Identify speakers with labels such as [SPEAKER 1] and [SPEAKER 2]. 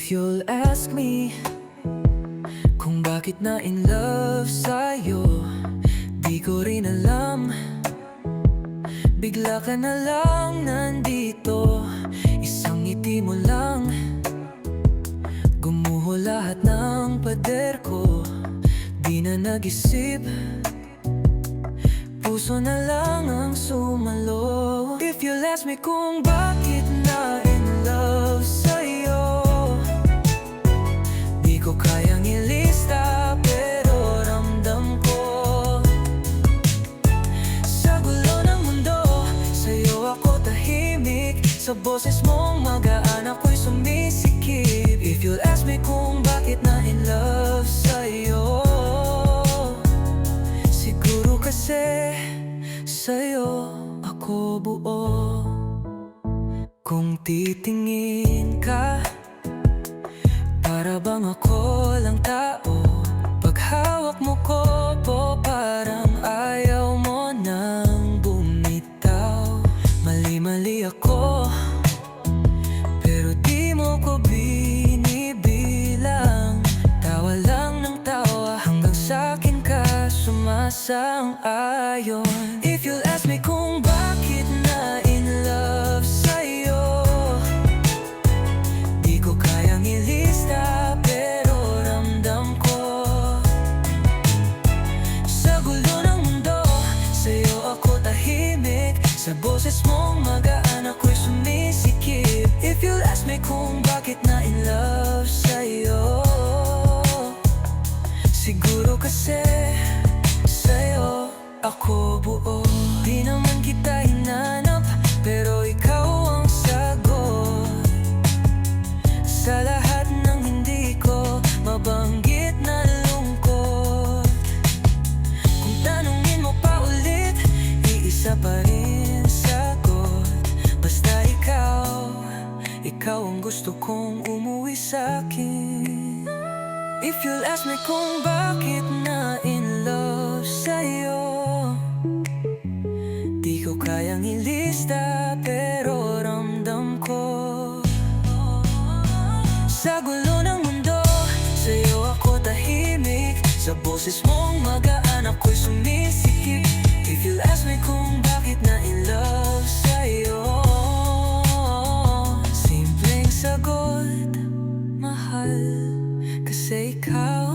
[SPEAKER 1] If you'll ask me kung bakit na in love sa'yo, di ko rin alam. Bigla ka na lang nandito, isang ngiti mo lang, gumuho lahat ng pader ko. Di na nag-isip, puso na lang ang sumalo. If you'll ask me kung bakit na in love sa'yo, di ko kayang ilista, pero ramdam ko. Sa gulo ng mundo, sa'yo ako tahimik. Sa boses mong magaan ako'y sumisikip. If you'll ask me kung bakit na in love sa'yo, siguro kasi sa'yo ako buo. Kung titingin ka, para bang ako lang tao. Pag hawak mo ko po, parang ayaw mo nang bumitaw. Mali-mali ako, pero di mo ko binibilang. Tawa lang ng tawa, hanggang sa'kin ka sumasang-ayon. If you'll ask me kung bakit na in love sa'yo, di ko kayang ilista, pero ramdam ko. Sa gulo ng mundo, sa'yo ako tahimik. Sa boses mong magaan ako'y sumisikip. If you'll ask me kung bakit na in love sa'yo, siguro kasi sa'yo ako buo. Di naman kita hinanap, pero ikaw ang sagot sa lahat ng hindi ko mabanggit na lungkot. Kung tanungin mo pa ulit, iisa pa rin sagot. Basta ikaw ang gusto kong umuwi sa'kin. If you'll ask me kung bakit na in love sa'yo, di ko kayang ilista, pero ramdam ko. Sa gulo ng mundo, sa'yo ako tahimik. Sa boses mong magaan ako'y sumisikip. If you'll ask me kung bakit na in love sa'yo, simpleng sagot, mahal. Kasi ikaw